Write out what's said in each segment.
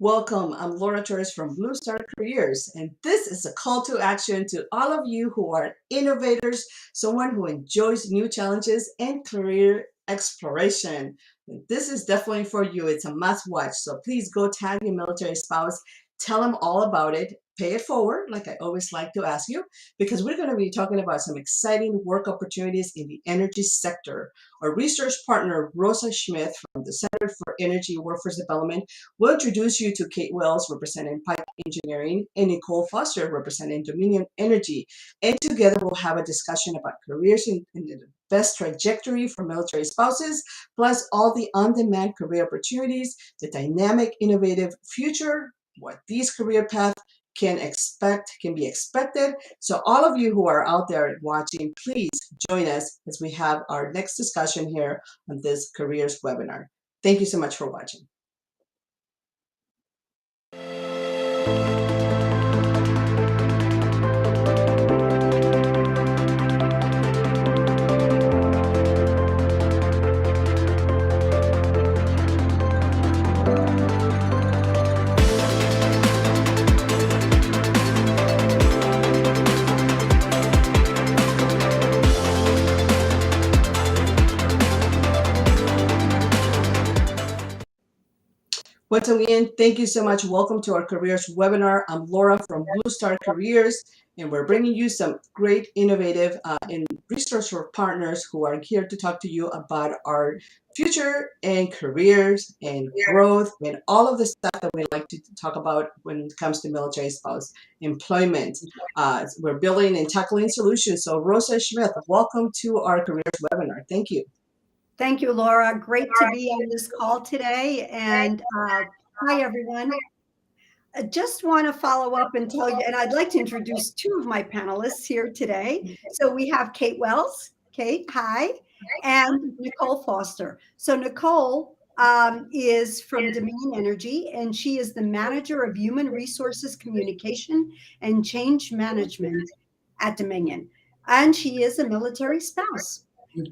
Welcome. I'm Laura Torres from Blue Star Careers, and this is a call to action to all of you who are innovators, someone who enjoys new challenges and career exploration. This is definitely for you. It's a must watch. So please go tag your military spouse, tell them all about it, pay it forward, like I always like to ask you, because we're going to be talking about some exciting work opportunities in the energy sector. Our research partner, Rosa Schmidt from the Center for Energy Workforce Development, we'll introduce you to Kate Wells, representing Pike Engineering, and Nicole Foster, representing Dominion Energy. And together we'll have a discussion about careers in the best trajectory for military spouses, plus all the on-demand career opportunities, the dynamic, innovative future, what these career paths can be expected. So all of you who are out there watching, please join us as we have our next discussion here on this careers webinar. Thank you so much for watching. Once again, thank you so much. Welcome to our careers webinar. I'm Laura from Blue Star Careers, and we're bringing you some great innovative and researcher partners who are here to talk to you about our future and careers and growth and all of the stuff that we like to talk about when it comes to military spouse employment. We're building and tackling solutions. So Rosa Schmidt, welcome to our careers webinar. Thank you. Thank you, Laura. Great to be on this call today. And hi, everyone. I just want to follow up and tell you, and I'd like to introduce two of my panelists here today. So we have Kate Wells. Kate, hi. And Nicole Foster. So Nicole is from Dominion Energy, and she is the Manager of Human Resources Communication and Change Management at Dominion. And she is a military spouse.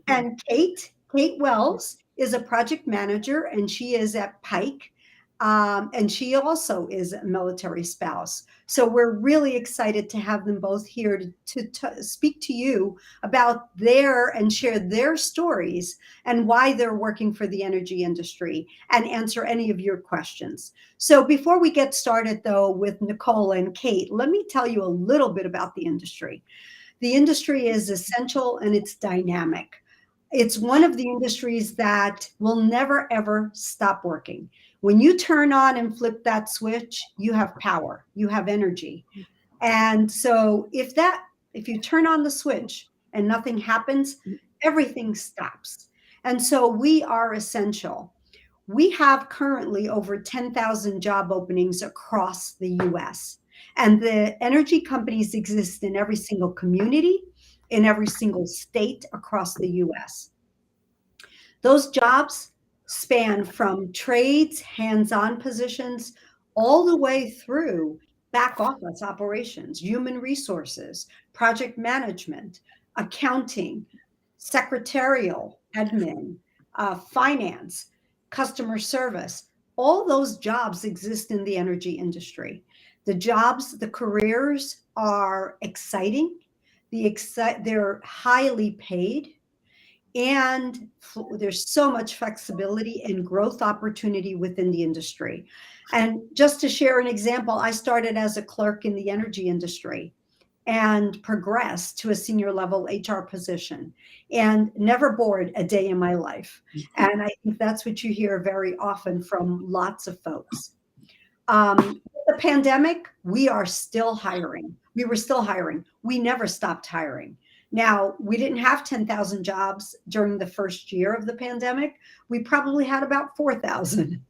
And Kate Wells is a project manager, and she is at Pike, and she also is a military spouse. So we're really excited to have them both here to speak to you about and share their stories and why they're working for the energy industry and answer any of your questions. So before we get started, though, with Nicole and Kate, let me tell you a little bit about the industry. The industry is essential and it's dynamic. It's one of the industries that will never, ever stop working. When you turn on and flip that switch, you have power, you have energy. And so if you turn on the switch and nothing happens, everything stops. And so we are essential. We have currently over 10,000 job openings across the US. And the energy companies exist in every single community, in every single state across the US. Those jobs span from trades, hands-on positions, all the way through back office operations, human resources, project management, accounting, secretarial, admin, finance, customer service. All those jobs exist in the energy industry. The careers are exciting. They're highly paid, and there's so much flexibility and growth opportunity within the industry. And just to share an example, I started as a clerk in the energy industry and progressed to a senior level HR position and never bored a day in my life. And I think that's what you hear very often from lots of folks. The pandemic, we are still hiring. We were still hiring. We never stopped hiring. Now, we didn't have 10,000 jobs during the first year of the pandemic. We probably had about 4,000.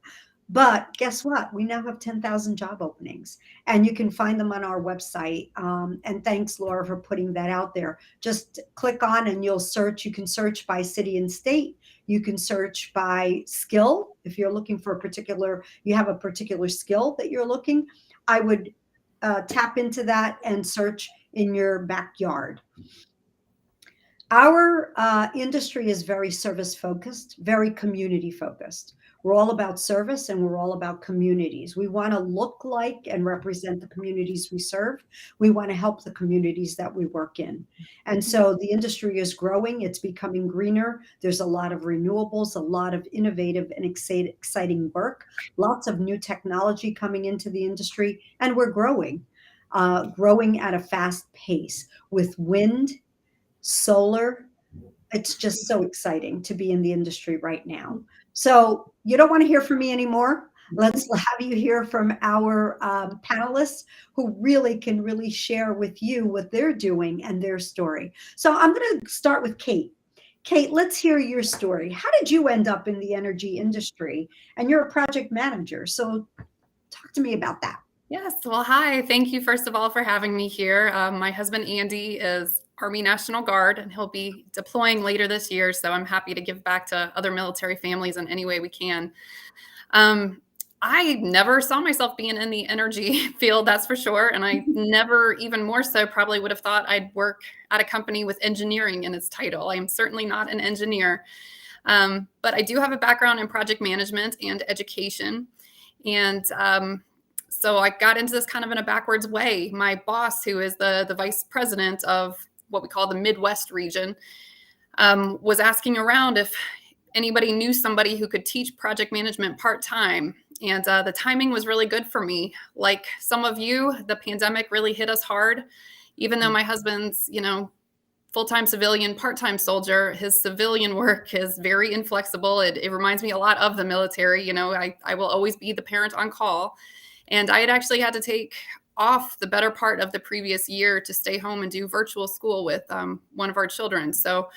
But guess what? We now have 10,000 job openings, and you can find them on our website. And thanks, Laura, for putting that out there. Just click on and you'll search. You can search by city and state. You can search by skill. If you're looking for you have a particular skill that you're looking, I would tap into that and search in your backyard. Our industry is very service focused, very community focused. We're all about service and we're all about communities. We want to look like and represent the communities we serve. We want to help the communities that we work in. And so the industry is growing, it's becoming greener. There's a lot of renewables, a lot of innovative and exciting work, lots of new technology coming into the industry, and we're growing at a fast pace with wind, solar. It's just so exciting to be in the industry right now. So you don't want to hear from me anymore. Let's have you hear from our panelists who really can really share with you what they're doing and their story. So I'm going to start with Kate. Kate, let's hear your story. How did you end up in the energy industry? And you're a project manager. So talk to me about that. Yes. Well, hi. Thank you, first of all, for having me here. My husband, Andy, is Army National Guard, and he'll be deploying later this year. So I'm happy to give back to other military families in any way we can. I never saw myself being in the energy field, that's for sure. And I never, even more so, probably would have thought I'd work at a company with engineering in its title. I am certainly not an engineer. But I do have a background in project management and education. And so I got into this kind of in a backwards way. My boss, who is the vice president of what we call the Midwest region, was asking around if anybody knew somebody who could teach project management part-time. And the timing was really good for me. Like some of you, the pandemic really hit us hard. Even though my husband's, full-time civilian, part-time soldier, his civilian work is very inflexible. It reminds me a lot of the military. I will always be the parent on call. And I had actually had to take off the better part of the previous year to stay home and do virtual school with one of our children. So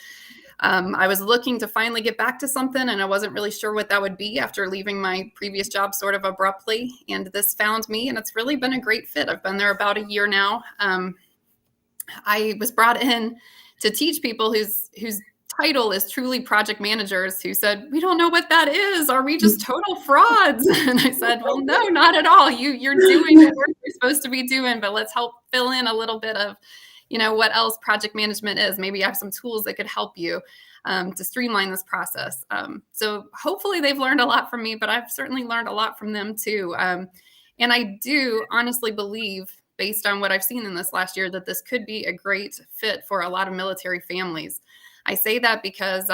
I was looking to finally get back to something, and I wasn't really sure what that would be after leaving my previous job sort of abruptly. And this found me, and it's really been a great fit. I've been there about a year now. I was brought in to teach people whose title is truly project managers, who said, "We don't know what that is. Are we just total frauds?" And I said, "Well, no, not at all. You're doing the work you're supposed to be doing, but let's help fill in a little bit of, what else project management is. Maybe I have some tools that could help you to streamline this process." So hopefully they've learned a lot from me, but I've certainly learned a lot from them too. And I do honestly believe, based on what I've seen in this last year, that this could be a great fit for a lot of military families. I say that because,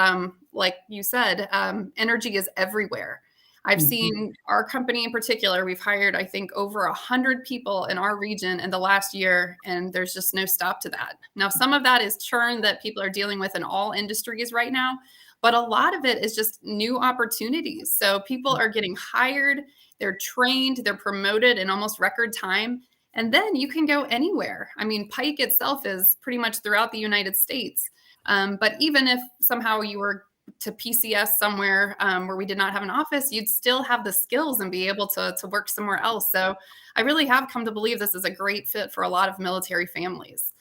like you said, energy is everywhere. I've seen our company in particular, we've hired, I think, over 100 people in our region in the last year, and there's just no stop to that. Now, some of that is churn that people are dealing with in all industries right now, but a lot of it is just new opportunities. So people are getting hired, they're trained, they're promoted in almost record time, and then you can go anywhere. I mean, Pike itself is pretty much throughout the United States. But even if somehow you were to PCS somewhere where we did not have an office, you'd still have the skills and be able to work somewhere else. So I really have come to believe this is a great fit for a lot of military families.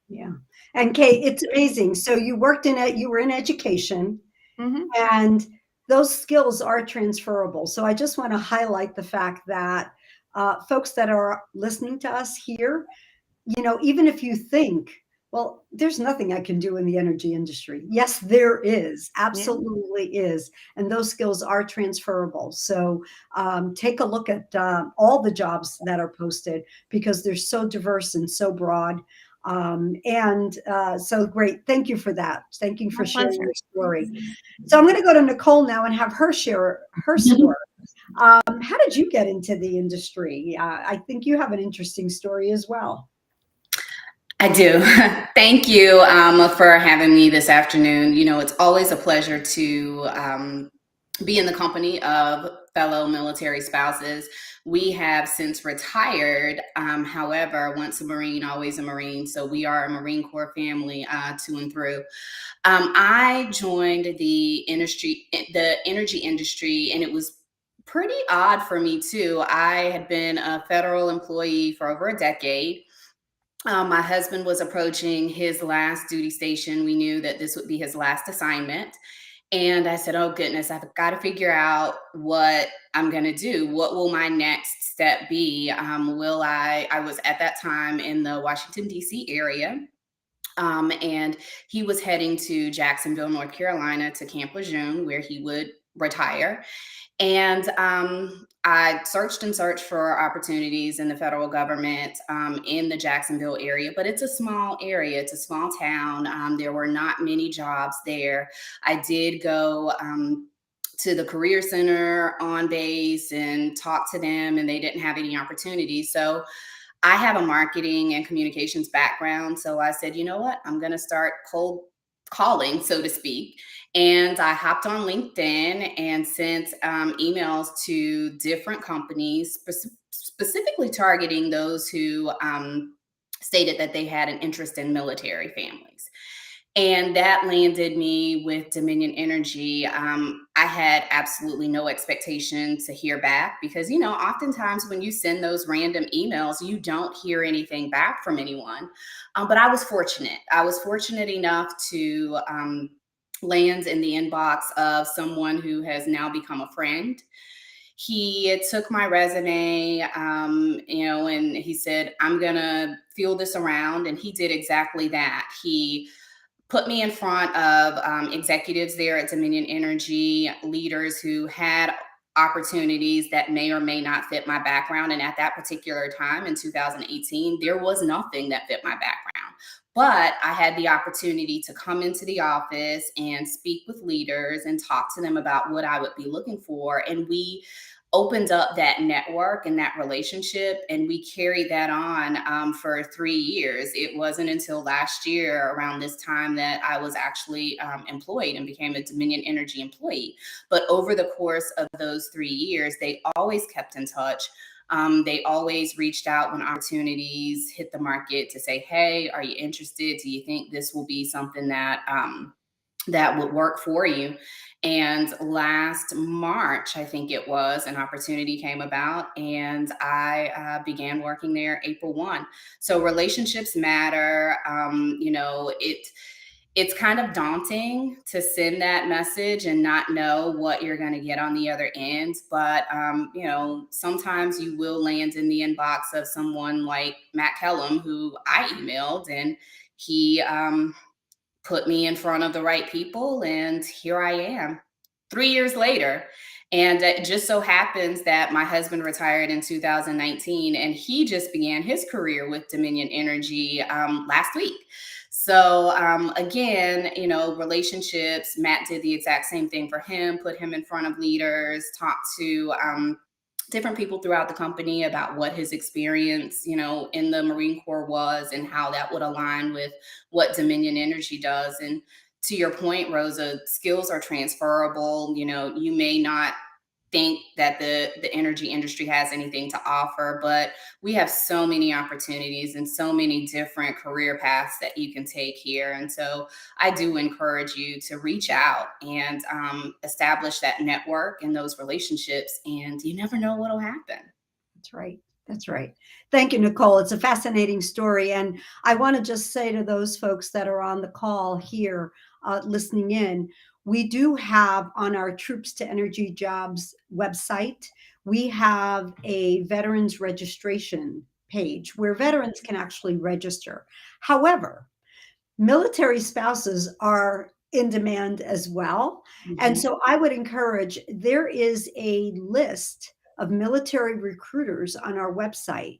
Yeah. And Kate, it's amazing. So you were in education, and those skills are transferable. So I just want to highlight the fact that folks that are listening to us here, even if you think, well, there's nothing I can do in the energy industry. Yes, there is. Absolutely is. And those skills are transferable. So take a look at all the jobs that are posted, because they're so diverse and so broad. So great. Thank you for that. Thank you for sharing your story. So I'm going to go to Nicole now and have her share her story. How did you get into the industry? I think you have an interesting story as well. I do. Thank you for having me this afternoon. It's always a pleasure to be in the company of fellow military spouses. We have since retired. However, once a Marine, always a Marine. So we are a Marine Corps family to and through. I joined the energy industry, and it was pretty odd for me too. I had been a federal employee for over a decade. My husband was approaching his last duty station. We knew that this would be his last assignment. And I said, oh goodness, I've got to figure out what I'm going to do. What will my next step be? I was at that time in the Washington, D.C. area. And he was heading to Jacksonville, North Carolina, to Camp Lejeune, where he would retire. And I searched and searched for opportunities in the federal government in the Jacksonville area, but it's a small area. It's a small town. There were not many jobs there. I did go to the Career Center on base and talk to them, and they didn't have any opportunities. So I have a marketing and communications background. So I said, you know what? I'm going to start cold calling, so to speak. And I hopped on LinkedIn and sent emails to different companies, specifically targeting those who stated that they had an interest in military families. And that landed me with Dominion Energy. I had absolutely no expectation to hear back because, you know, oftentimes when you send those random emails, you don't hear anything back from anyone. But I was fortunate. I was fortunate enough to land in the inbox of someone who has now become a friend. He took my resume, you know, and he said, I'm going to feel this around. And he did exactly that. He put me in front of executives there at Dominion Energy, leaders who had opportunities that may or may not fit my background. And at that particular time in 2018, there was nothing that fit my background. But I had the opportunity to come into the office and speak with leaders and talk to them about what I would be looking for. And we opened up that network and that relationship, and we carried that on for 3 years. It wasn't until last year around this time that I was actually employed and became a Dominion Energy employee. But over the course of those 3 years, they always kept in touch. They always reached out when opportunities hit the market to say, hey, are you interested? Do you think this will be something that that would work for you? And last March, I think it was, an opportunity came about, and I began working there April 1. So relationships matter. You know, it's kind of daunting to send that message and not know what you're going to get on the other end. But, you know, sometimes you will land in the inbox of someone like Matt Kellum, who I emailed, and he put me in front of the right people, and here I am 3 years later. And it just so happens that my husband retired in 2019, and he just began his career with Dominion Energy last week. So again, you know, relationships, Matt did the exact same thing for him, put him in front of leaders, talked to different people throughout the company about what his experience, you know, in the Marine Corps was and how that would align with what Dominion Energy does. And to your point, Rosa, skills are transferable. You know, you may not think that the energy industry has anything to offer, but we have so many opportunities and so many different career paths that you can take here. And so I do encourage you to reach out and establish that network and those relationships, and you never know what'll happen. That's right. That's right. Thank you, Nicole. It's a fascinating story. And I want to just say to those folks that are on the call here listening in, we do have on our Troops to Energy Jobs website, we have a veterans registration page where veterans can actually register. However, military spouses are in demand as well. Mm-hmm. And so I would encourage, there is a list of military recruiters on our website.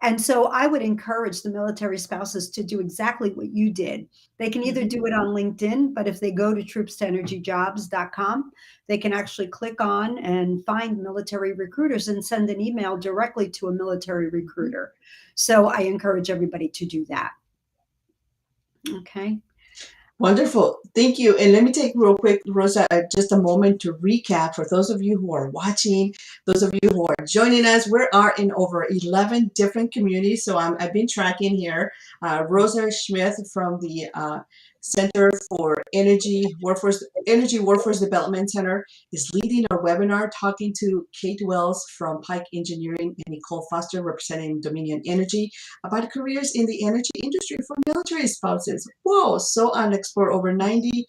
And so I would encourage the military spouses to do exactly what you did. They can either do it on LinkedIn, but if they go to troopstoenergyjobs.com, they can actually click on and find military recruiters and send an email directly to a military recruiter. So I encourage everybody to do that. Okay. Wonderful. Thank you. And let me take real quick, Rosa, just a moment to recap for those of you who are watching, those of you who are joining us. We are in over 11 different communities. So I've been tracking here. Rosa Schmidt from the Center for Energy Workforce Development Center is leading our webinar, talking to Kate Wells from Pike Engineering and Nicole Foster representing Dominion Energy about careers in the energy industry for military spouses. Whoa, so unexplored. Over 90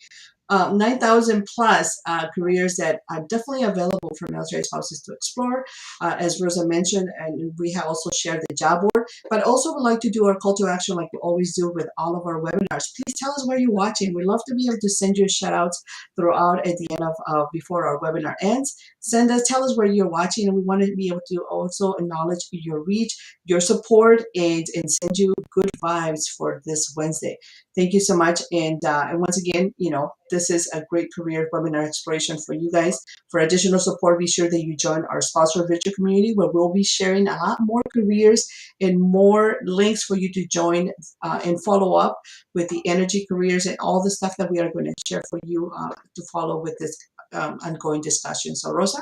9,000 plus careers that are definitely available for military spouses to explore. As Rosa mentioned, and we have also shared the job board, but also would like to do our call to action like we always do with all of our webinars. Please tell us where you're watching. We love to be able to send you shout outs throughout at the end of before our webinar ends. Tell us where you're watching, and we want to be able to also acknowledge your reach, your support, and send you good vibes for this Wednesday. Thank you so much. And once again, this is a great career webinar exploration for you guys. For additional support, be sure that you join our sponsor virtual community, where we'll be sharing a lot more careers and more links for you to join and follow up with the energy careers and all the stuff that we are going to share for you to follow with this ongoing discussion. So, Rosa?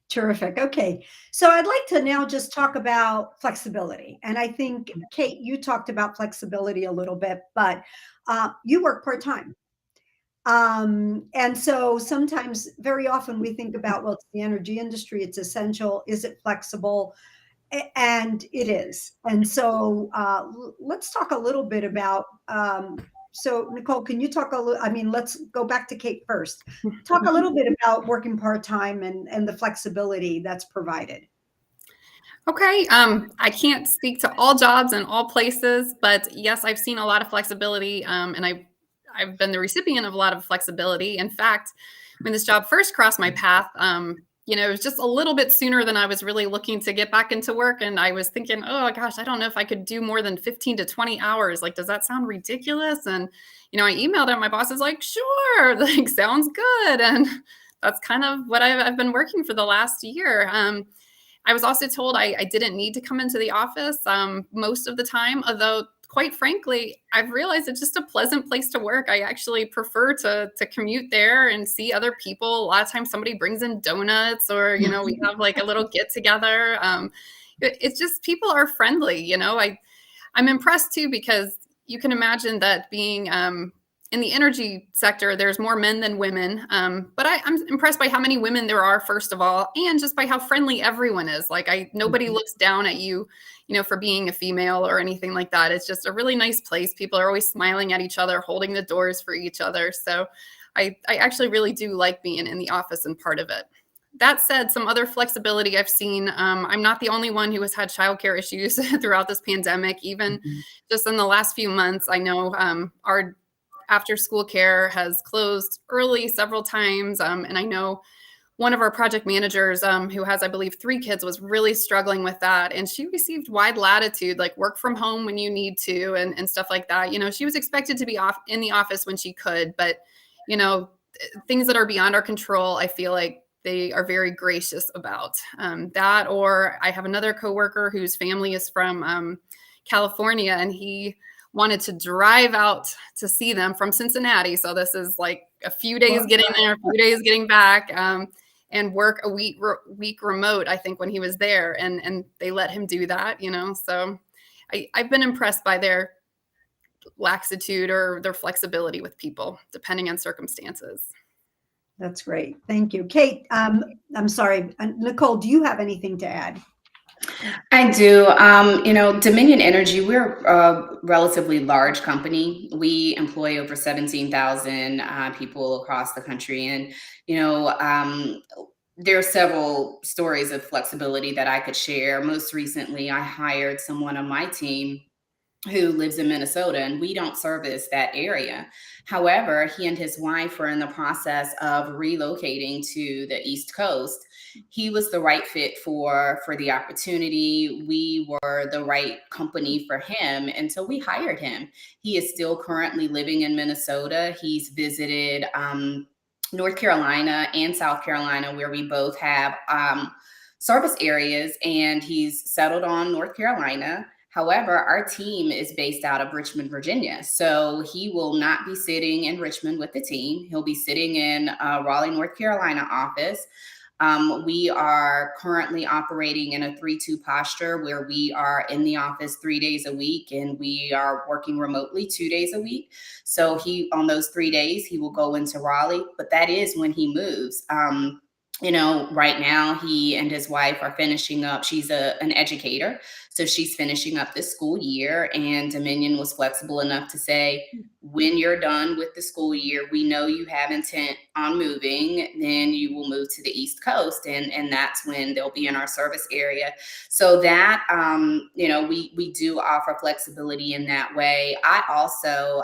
Terrific. Okay. So I'd like to now just talk about flexibility. And I think, Kate, you talked about flexibility a little bit, but you work part-time. And so sometimes, very often we think about, well, it's the energy industry, it's essential. Is it flexible? And it is. And so let's talk a little bit about, so Nicole, can you talk a little, let's go back to Kate first. Talk a little bit about working part-time and the flexibility that's provided. Okay, I can't speak to all jobs and all places, but yes, I've seen a lot of flexibility, and I've been the recipient of a lot of flexibility. In fact, when this job first crossed my path, it was just a little bit sooner than I was really looking to get back into work. And I was thinking, oh gosh, I don't know if I could do more than 15 to 20 hours. Like, does that sound ridiculous? And, I emailed him. My boss is like, sure, like, sounds good. And that's kind of what I've been working for the last year. I was also told I didn't need to come into the office most of the time, although quite frankly, I've realized it's just a pleasant place to work. I actually prefer to commute there and see other people. A lot of times somebody brings in donuts or, we have like a little get together. It's just people are friendly, I'm impressed too, because you can imagine that being in the energy sector, there's more men than women. But I'm impressed by how many women there are, first of all, and just by how friendly everyone is. Like nobody looks down at you, for being a female or anything like that. It's just a really nice place. People are always smiling at each other, holding the doors for each other. So I actually really do like being in the office and part of it. That said, some other flexibility I've seen. I'm not the only one who has had childcare issues throughout this pandemic. Even just in the last few months, I know our after school care has closed early several times. And I know one of our project managers who has, I believe, 3 kids was really struggling with that. And she received wide latitude, like work from home when you need to and stuff like that. She was expected to be off in the office when she could, but, things that are beyond our control, I feel like they are very gracious about that. Or I have another coworker whose family is from California, and he wanted to drive out to see them from Cincinnati. So this is like a few days getting there, a few days getting back, and work a week remote, I think, when he was there. And they let him do that, So I've been impressed by their laxitude or their flexibility with people, depending on circumstances. That's great. Thank you. Kate, I'm sorry. Nicole, do you have anything to add? I do. Dominion Energy, we're a relatively large company. We employ over 17,000 people across the country. And, there are several stories of flexibility that I could share. Most recently, I hired someone on my team who lives in Minnesota, and we don't service that area. However, he and his wife are in the process of relocating to the East Coast. He was the right fit for the opportunity. We were the right company for him, and so we hired him. He is still currently living in Minnesota. He's visited North Carolina and South Carolina, where we both have service areas, and he's settled on North Carolina. However, our team is based out of Richmond, Virginia. So he will not be sitting in Richmond with the team. He'll be sitting in Raleigh, North Carolina office. We are currently operating in a 3-2 posture where we are in the office 3 days a week and we are working remotely 2 days a week. So on those 3 days, he will go into Raleigh, but that is when he moves. Right now he and his wife are finishing up. She's an educator, so she's finishing up this school year. And Dominion was flexible enough to say, when you're done with the school year, we know you have intent on moving, then you will move to the East Coast, and that's when they'll be in our service area. So that we do offer flexibility in that way. I also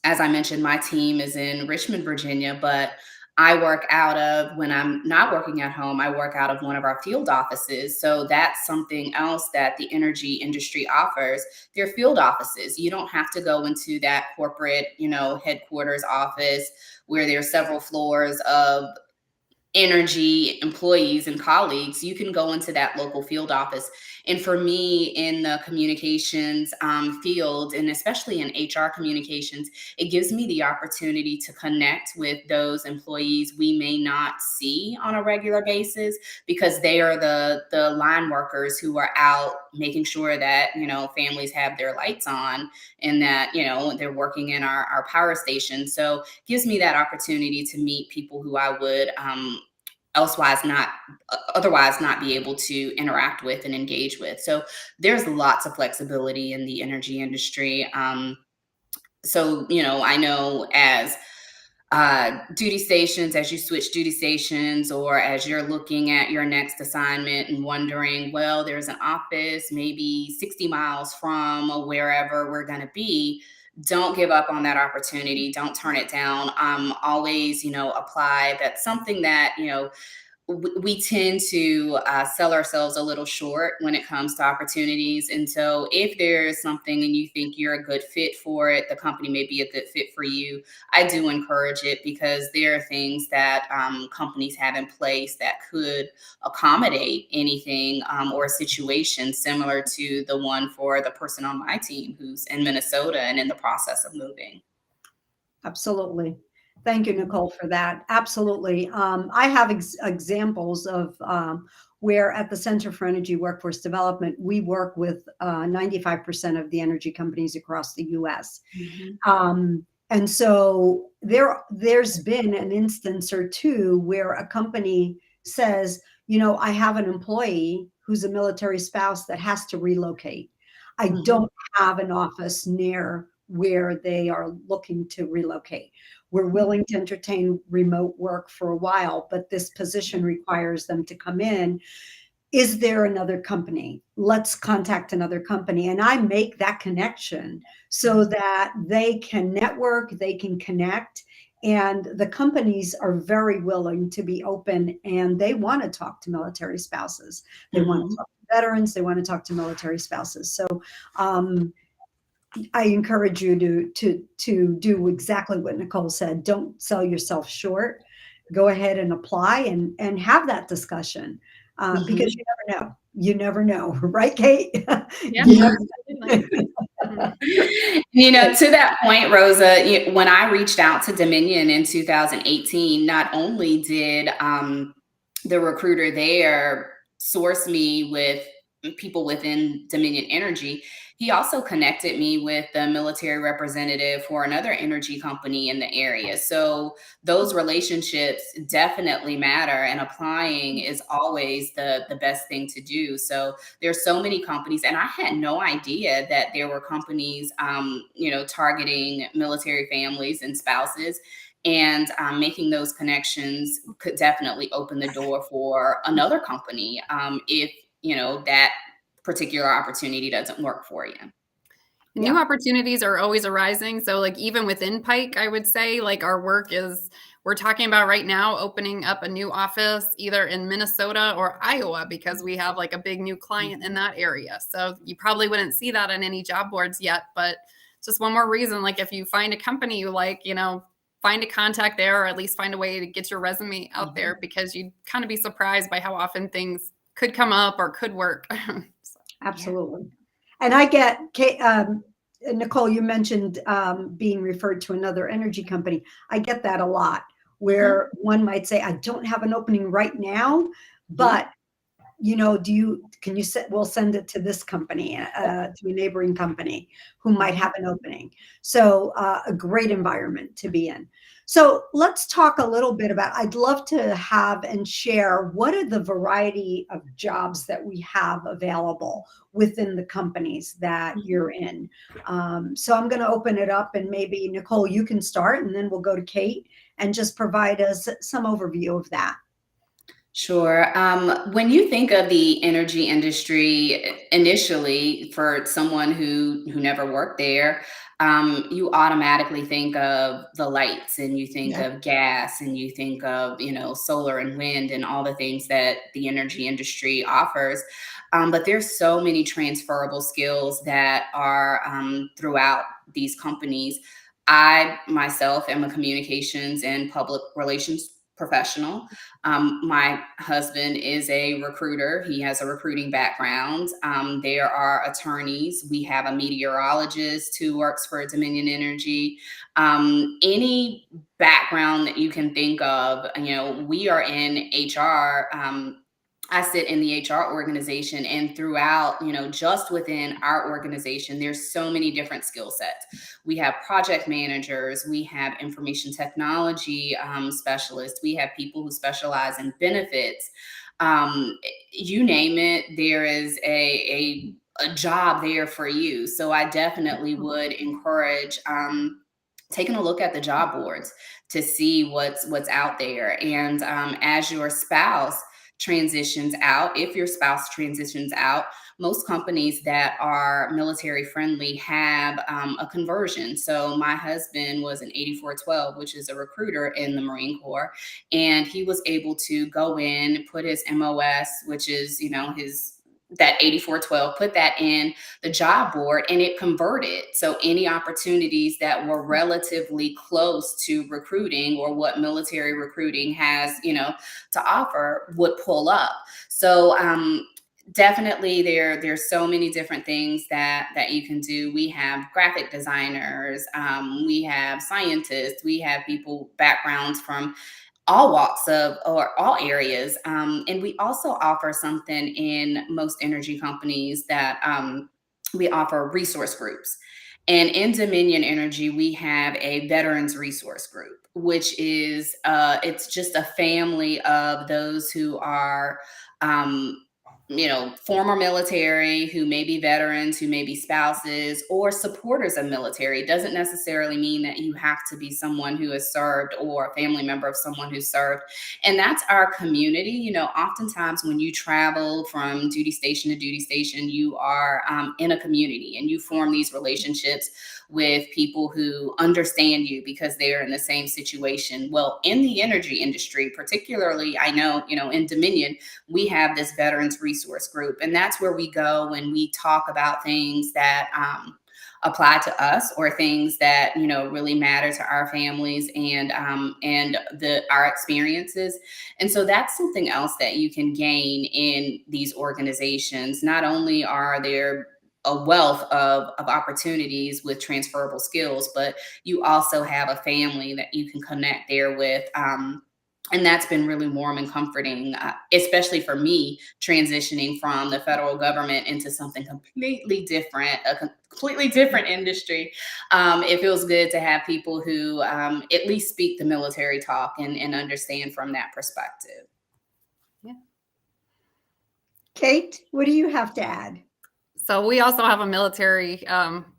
as I mentioned, my team is in Richmond, Virginia, but I work out of, when I'm not working at home, I work out of one of our field offices. So that's something else that the energy industry offers. They're field offices. You don't have to go into that corporate, headquarters office where there are several floors of energy employees and colleagues. You can go into that local field office. And for me, in the communications field, and especially in HR communications, it gives me the opportunity to connect with those employees we may not see on a regular basis, because they are the line workers who are out making sure that families have their lights on, and that they're working in our power station. So it gives me that opportunity to meet people who I would otherwise not be able to interact with and engage with. So there's lots of flexibility in the energy industry. So I know as duty stations, as you switch duty stations, or as you're looking at your next assignment and wondering, well, there's an office maybe 60 miles from wherever we're going to be. Don't give up on that opportunity. Don't turn it down. Always, apply. That's something that, we tend to sell ourselves a little short when it comes to opportunities. And so if there's something and you think you're a good fit for it, the company may be a good fit for you. I do encourage it, because there are things that companies have in place that could accommodate anything or a situation similar to the one for the person on my team who's in Minnesota and in the process of moving. Absolutely. Thank you, Nicole, for that. Absolutely. I have examples of where at the Center for Energy Workforce Development, we work with 95% of the energy companies across the US. Mm-hmm. And so there's been an instance or two where a company says, I have an employee who's a military spouse that has to relocate. I mm-hmm. don't have an office near where they are looking to relocate. We're willing to entertain remote work for a while, but this position requires them to come in. Is there another company? Let's contact another company. And I make that connection so that they can network, they can connect, and the companies are very willing to be open, and they want to talk to military spouses. They mm-hmm. want to talk to veterans. They want to talk to military spouses. So I encourage you to do exactly what Nicole said. Don't sell yourself short. Go ahead and apply and have that discussion mm-hmm. because you never know. You never know, right, Kate? Yeah. To that point, Rosa, when I reached out to Dominion in 2018, not only did the recruiter there source me with people within Dominion Energy, he also connected me with the military representative for another energy company in the area. So those relationships definitely matter, and applying is always the best thing to do. So there's so many companies, and I had no idea that there were companies, targeting military families and spouses. And making those connections could definitely open the door for another company if that particular opportunity doesn't work for you. New opportunities are always arising. So like even within Pike, I would say like our work is, we're talking about right now opening up a new office either in Minnesota or Iowa, because we have like a big new client in that area. So you probably wouldn't see that on any job boards yet, but just one more reason, like if you find a company you like, find a contact there, or at least find a way to get your resume out mm-hmm. there, because you'd kind of be surprised by how often things could come up or could work. Absolutely. And I get, Nicole, you mentioned being referred to another energy company. I get that a lot, where mm-hmm. one might say, I don't have an opening right now, but we'll send it to this company, to a neighboring company who might have an opening. So a great environment to be in. So let's talk a little bit about, I'd love to have and share what are the variety of jobs that we have available within the companies that you're in. So I'm going to open it up, and maybe Nicole, you can start, and then we'll go to Kate and just provide us some overview of that. Sure. When you think of the energy industry initially, for someone who never worked there, you automatically think of the lights, and you think Yeah. of gas, and you think of, solar and wind and all the things that the energy industry offers. But there's so many transferable skills that are throughout these companies. I myself am a communications and public relations professional. My husband is a recruiter. He has a recruiting background. There are attorneys. We have a meteorologist who works for Dominion Energy. Any background that you can think of, we are in HR. I sit in the HR organization, and throughout, just within our organization, there's so many different skill sets. We have project managers, we have information technology specialists, we have people who specialize in benefits. You name it, there is a job there for you. So I definitely would encourage taking a look at the job boards to see what's out there. And as your spouse transitions out, if your spouse transitions out, most companies that are military friendly have a conversion. So my husband was an 8412, which is a recruiter in the Marine Corps, and he was able to go in, put his MOS, which is, his that 8412, put that in the job board, and it converted. So any opportunities that were relatively close to recruiting, or what military recruiting has, to offer, would pull up. So definitely there's so many different things that you can do. We have graphic designers, we have scientists, we have people backgrounds from all walks of, or all areas. And we also offer something in most energy companies that we offer resource groups. And in Dominion Energy, we have a veterans resource group, which is it's just a family of those who are former military, who may be veterans, who may be spouses or supporters of military. It doesn't necessarily mean that you have to be someone who has served or a family member of someone who served. And that's our community. Oftentimes when you travel from duty station to duty station, you are in a community, and you form these relationships with people who understand you because they are in the same situation. Well, in the energy industry, particularly, I know, in Dominion, we have this veterans resource group, and that's where we go when we talk about things that apply to us, or things that really matter to our families and our experiences. And so that's something else that you can gain in these organizations. Not only are there a wealth of opportunities with transferable skills, but you also have a family that you can connect there with. And that's been really warm and comforting, especially for me, transitioning from the federal government into something completely different, a completely different industry. It feels good to have people who at least speak the military talk and understand from that perspective. Yeah. Kate, what do you have to add? So we also have a military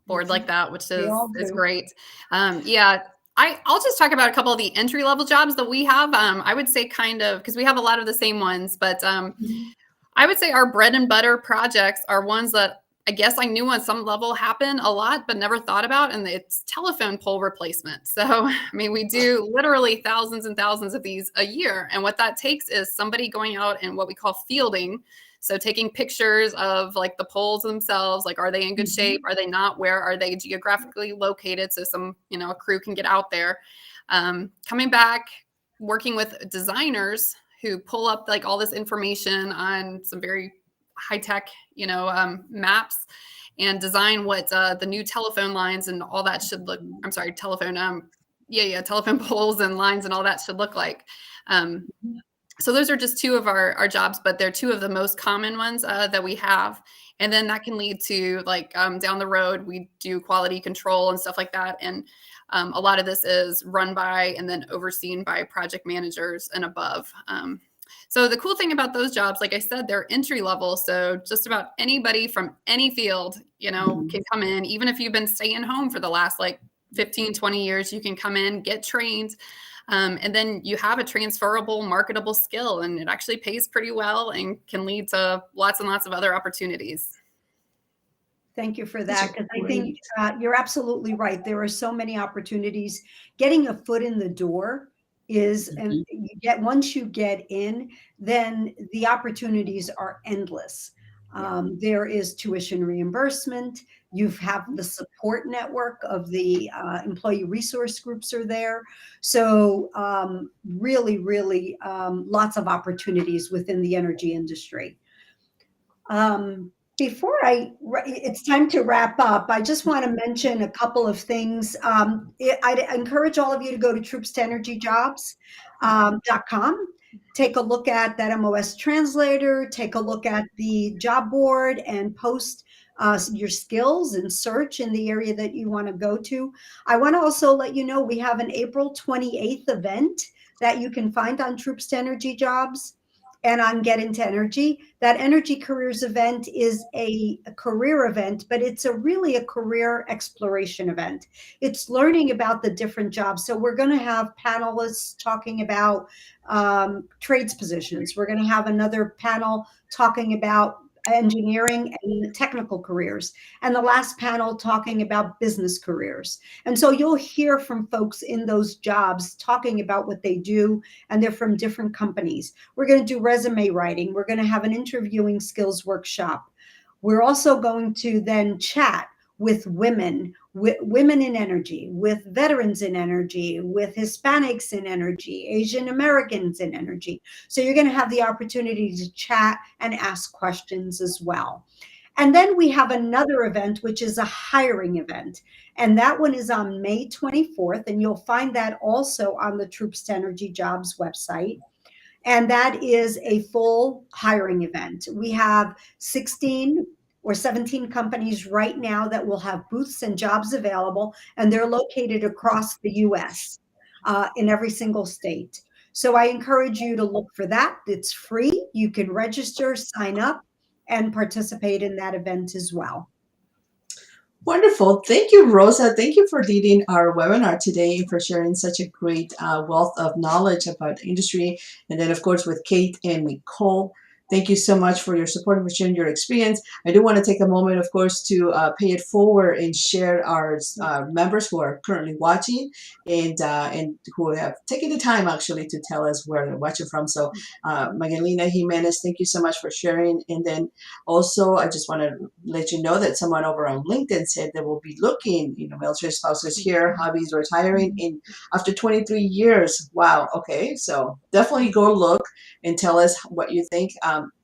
board like that, which is great. Yeah. I'll just talk about a couple of the entry level jobs that we have. I would say kind of, because we have a lot of the same ones, but I would say our bread and butter projects are ones that I guess I knew on some level happen a lot, but never thought about. And it's telephone pole replacement. So, I mean, we do literally thousands and thousands of these a year. And what that takes is somebody going out and what we call fielding. So taking pictures of like the poles themselves, like, are they in good shape? Are they not? Where are they geographically located? So a crew can get out there. Coming back, working with designers who pull up like all this information on some very high-tech, maps, and design what the new telephone lines and all that should look. I'm sorry, telephone poles and lines and all that should look like. So those are just two of our jobs, but they're two of the most common ones that we have. And then that can lead to like down the road, we do quality control and stuff like that. And A lot of this is run by and then overseen by project managers and above. So the cool thing about those jobs, like I said, they're entry level. So just about anybody from any field, can come in. Even if you've been staying home for the last 15, 20 years, you can come in, get trained. And then you have a transferable, marketable skill, and it actually pays pretty well and can lead to lots and lots of other opportunities. Thank you for that, because I think you're absolutely right. There are so many opportunities. Getting a foot in the door is, and once you get in, then the opportunities are endless. There is tuition reimbursement. You have the support network of the employee resource groups are there. So really, really lots of opportunities within the energy industry. Before it's time to wrap up, I just want to mention a couple of things. I'd encourage all of you to go to troops2energyjobs.com. Take a look at that MOS translator, take a look at the job board, and post your skills and search in the area that you want to go to. I want to also let you know we have an April 28th event that you can find on Troops to Energy Jobs and on Get Into Energy. That Energy Careers event is a career event, but it's really a career exploration event. It's learning about the different jobs. So we're going to have panelists talking about trades positions. We're going to have another panel talking about engineering and technical careers, and the last panel talking about business careers. And so you'll hear from folks in those jobs talking about what they do, and they're from different companies. We're going to do resume writing. We're going to have an interviewing skills workshop. We're also going to then chat with women in energy, with veterans in energy, with Hispanics in energy, Asian Americans in energy. So you're going to have the opportunity to chat and ask questions as well. And then we have another event, which is a hiring event. And that one is on May 24th. And you'll find that also on the Troops to Energy Jobs website. And that is a full hiring event. We have 16 or 17 companies right now that will have booths and jobs available, and they're located across the US in every single state. So I encourage you to look for that. It's free. You can register, sign up, and participate in that event as well. Wonderful. Thank you, Rosa. Thank you for leading our webinar today and for sharing such a great wealth of knowledge about the industry. And then, of course, with Kate and Nicole. Thank you so much for your support and for sharing your experience. I do want to take a moment, of course, to pay it forward and share our members who are currently watching and who have taken the time actually to tell us where they're watching from. So Magdalena Jimenez, thank you so much for sharing. And then also, I just want to let you know that someone over on LinkedIn said they will be looking, military spouses here, hobbies, retiring after 23 years. Wow. Okay. So definitely go look and tell us what you think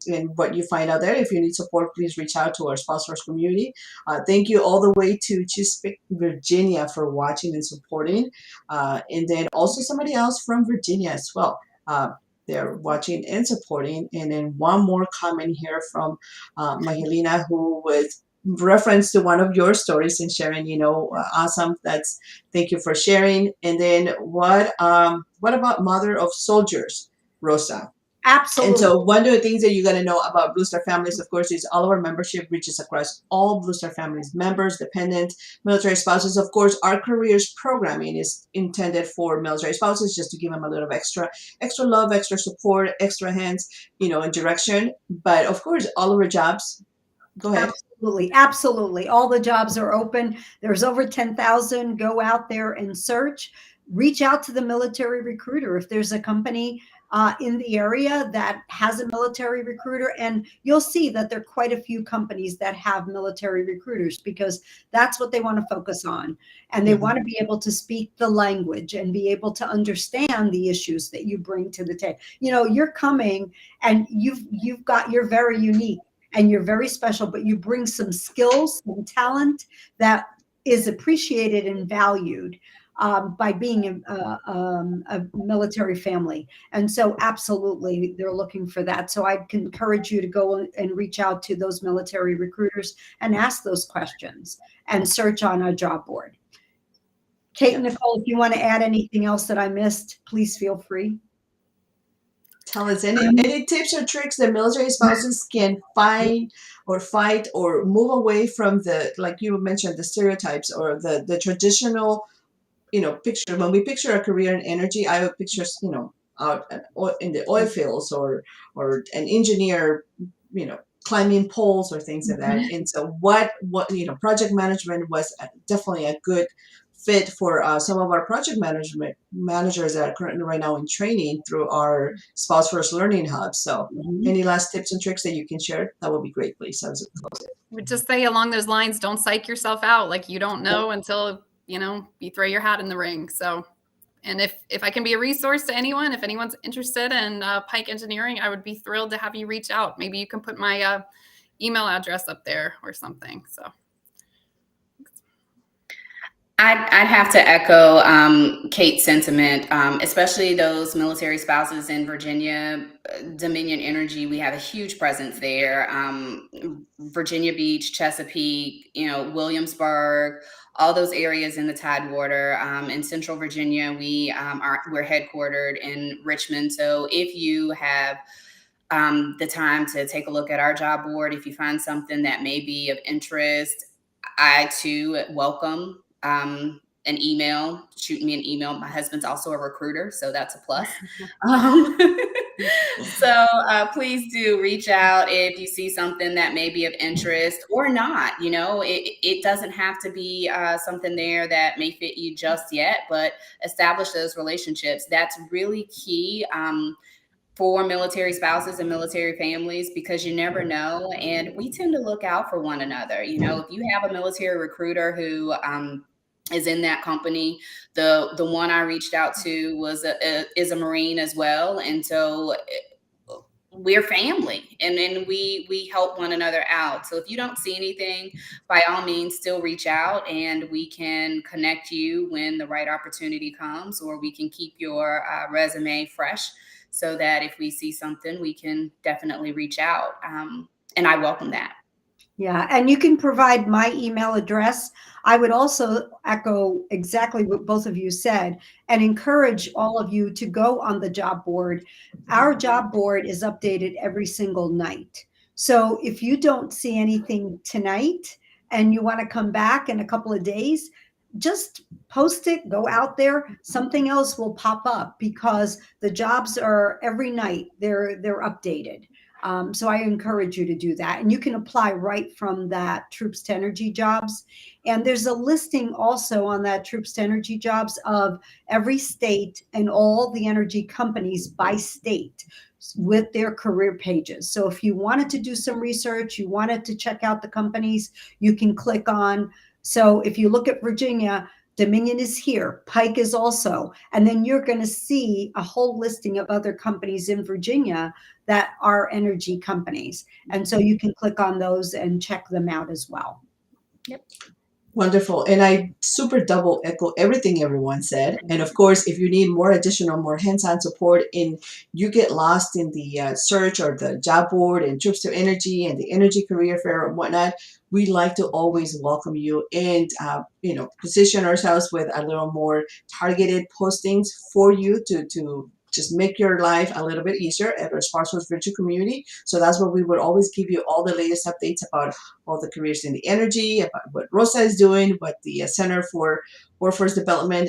and what you find out there. If you need support, please reach out to our sponsors community. Thank you all the way to Chesapeake, Virginia for watching and supporting. And then also somebody else from Virginia as well. They're watching and supporting. And then one more comment here from Magdalena, who was reference to one of your stories and sharing, awesome. Thank you for sharing. And then what about Mother of Soldiers, Rosa? Absolutely. And so one of the things that you're going to know about Blue Star Families, of course, is all of our membership reaches across all Blue Star Families members, dependent, military spouses. Of course, our careers programming is intended for military spouses, just to give them a little extra love, extra support, extra hands, and direction. But of course, all of our jobs. Go ahead. Absolutely. All the jobs are open. There's over 10,000. Go out there and search. Reach out to the military recruiter. If there's a company in the area that has a military recruiter, and you'll see that there are quite a few companies that have military recruiters, because that's what they want to focus on. And they want to be able to speak the language and be able to understand the issues that you bring to the table. You're coming and you're very unique and you're very special, but you bring some skills, some talent that is appreciated and valued by being a military family. And so absolutely, they're looking for that. So I'd encourage you to go and reach out to those military recruiters and ask those questions and search on our job board. Kate and Nicole, if you want to add anything else that I missed, please feel free. Tell us any tips or tricks that military spouses can find or fight or move away from the, like you mentioned, the stereotypes or the traditional, picture. When we picture a career in energy, I would picture, out in the oil fields or an engineer, climbing poles or things like that. And so what project management was definitely a good fit for some of our project management managers that are currently right now in training through our Spouse First Learning Hub. So any last tips and tricks that you can share, that would be great, please. Would just say along those lines, don't psych yourself out. Like you don't know until, you throw your hat in the ring. So, and if I can be a resource to anyone, if anyone's interested in Pike Engineering, I would be thrilled to have you reach out. Maybe you can put my email address up there or something. So. I'd have to echo Kate's sentiment, especially those military spouses in Virginia. Dominion Energy, we have a huge presence there. Virginia Beach, Chesapeake, Williamsburg, all those areas in the Tidewater. In Central Virginia, we're headquartered in Richmond. So if you have the time to take a look at our job board, if you find something that may be of interest, I too welcome an email. Shoot me an email. My husband's also a recruiter, so that's a plus. So please do reach out if you see something that may be of interest or not. It doesn't have to be something there that may fit you just yet, but establish those relationships. That's really key for military spouses and military families, because you never know. And we tend to look out for one another. If you have a military recruiter who is in that company, the one I reached out to is a Marine as well. And so we're family, and then we help one another out. So if you don't see anything, by all means, still reach out and we can connect you when the right opportunity comes, or we can keep your resume fresh so that if we see something, we can definitely reach out. And I welcome that. Yeah, and you can provide my email address. I would also echo exactly what both of you said and encourage all of you to go on the job board. Our job board is updated every single night. So if you don't see anything tonight and you want to come back in a couple of days, just post it, go out there. Something else will pop up because the jobs are every night. They're updated. So I encourage you to do that. And you can apply right from that Troops to Energy jobs. And there's a listing also on that Troops to Energy jobs of every state and all the energy companies by state with their career pages. So if you wanted to do some research, you wanted to check out the companies, you can click on. So if you look at Virginia, Dominion is here, Pike is also, and then you're going to see a whole listing of other companies in Virginia that are energy companies. And so you can click on those and check them out as well. Yep. Wonderful. And I super double echo everything everyone said. And of course, if you need more hands-on support you get lost in the search or the job board and Troops to Energy and the Energy Career Fair and whatnot, we like to always welcome you and, position ourselves with a little more targeted postings for you to just make your life a little bit easier at our Spouse Virtual Community. So that's where we would always give you all the latest updates about all the careers in the energy, about what Rosa is doing, what the Center for Workforce Development,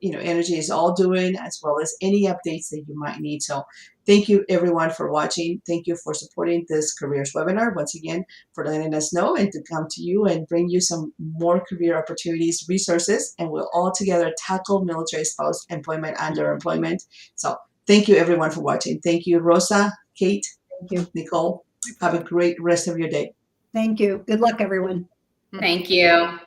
Energy is all doing, as well as any updates that you might need. So thank you everyone for watching. Thank you for supporting this careers webinar. Once again, for letting us know and to come to you and bring you some more career opportunities, resources, and we'll all together tackle military spouse employment and underemployment. So thank you everyone for watching. Thank you, Rosa, Kate, Thank you, Nicole. Have a great rest of your day. Thank you. Good luck, everyone. Thank you.